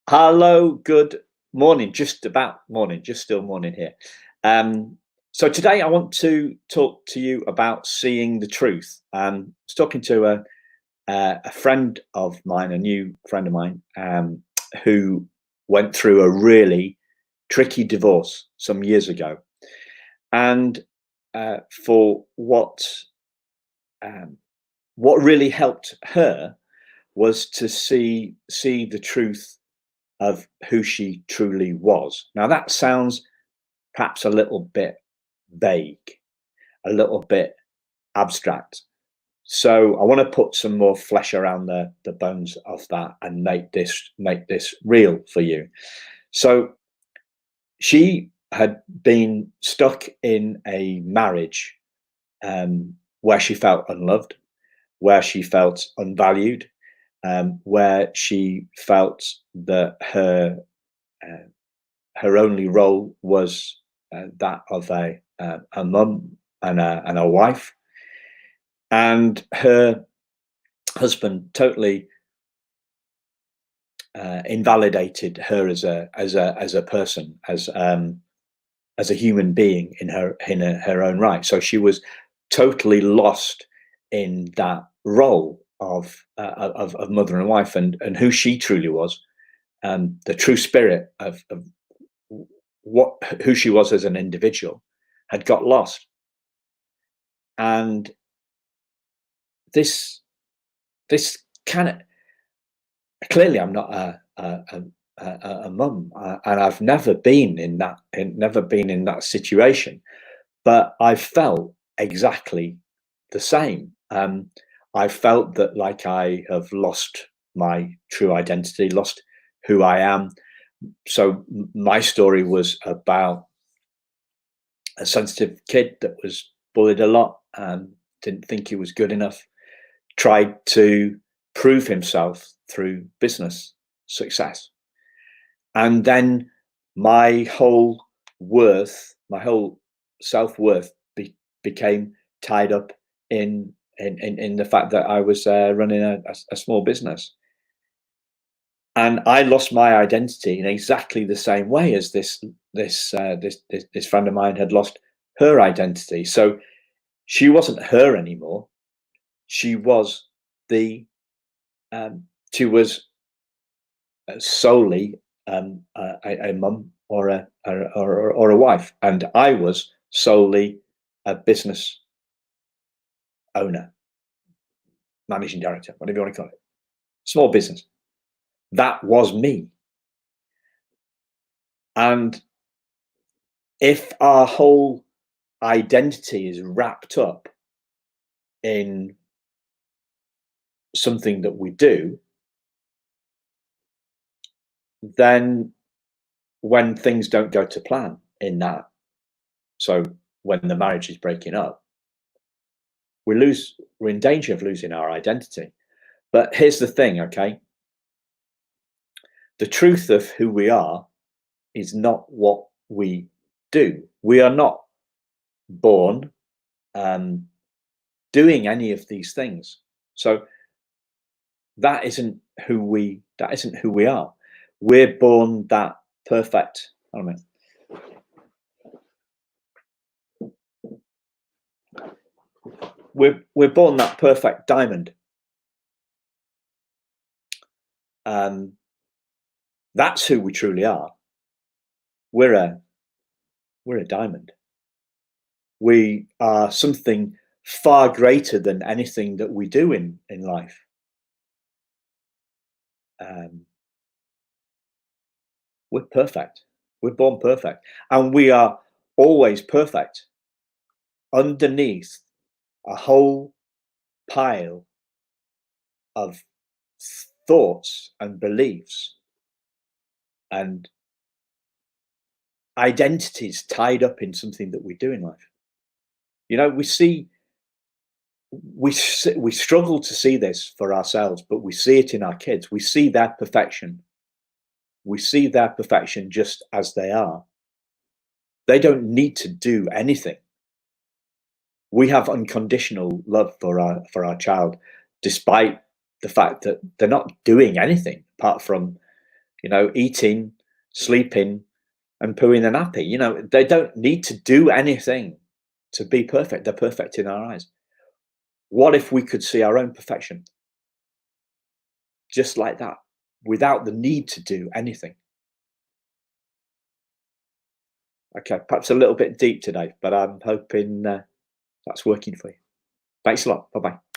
Hello, good morning. Just about morning, just still morning here. So today I want to talk to you about seeing the truth. I was talking to a friend of mine, a new friend of mine, who went through a really tricky divorce some years ago, and for um, what really helped her was to see the truth of who she truly was. Now, that sounds perhaps a little bit vague, a little bit abstract. So I want to put some more flesh around the bones of that and make this real for you. So she had been stuck in a marriage where she felt unloved, where she felt unvalued, where she felt that uh, her only role was that of a mum and a wife, and her husband totally invalidated her as a person, as a human being in her own right. So she was totally lost in that role of mother and wife, and who she truly was, the true spirit of what who she was as an individual had got lost. And this kind of, clearly I'm not a mum, and I've never been in that situation, but I felt exactly the same. I felt that, like, I have lost my true identity, lost who I am. So my story was about a sensitive kid that was bullied a lot and didn't think he was good enough, tried to prove himself through business success. And then my whole my whole self-worth became tied up in the fact that I was running a small business. And I lost my identity in exactly the same way as this friend of mine had lost her identity. So she wasn't her anymore. She was the she was solely a mum or a wife, and I was solely a business owner, managing director, whatever you want to call it, small business. That was me. And if our whole identity is wrapped up in something that we do, then when things don't go to plan in that, so when the marriage is breaking up, we're in danger of losing our identity. But here's the thing, okay? The truth of who we are is not what we do. We are not born um, doing any of these things. So that isn't who we are. We're born that perfect. I don't know. We're born that perfect diamond. Um, that's who we truly are. We're a we're a diamond. We are something far greater than anything that we do in life. Um, we're perfect. We're born perfect, and we are always perfect underneath a whole pile of thoughts and beliefs and identities tied up in something that we do in life. You know, we struggle to see this for ourselves, but we see it in our kids. We see their perfection. We see their perfection just as they are. They don't need to do anything. We have unconditional love for our child, despite the fact that they're not doing anything apart from eating, sleeping, and pooing and nappy. They don't need to do anything to be perfect. They're perfect in our eyes. What if we could see our own perfection just like that, without the need to do anything? Okay, perhaps a little bit deep today, but I'm hoping that's working for you. Thanks a lot. Bye bye.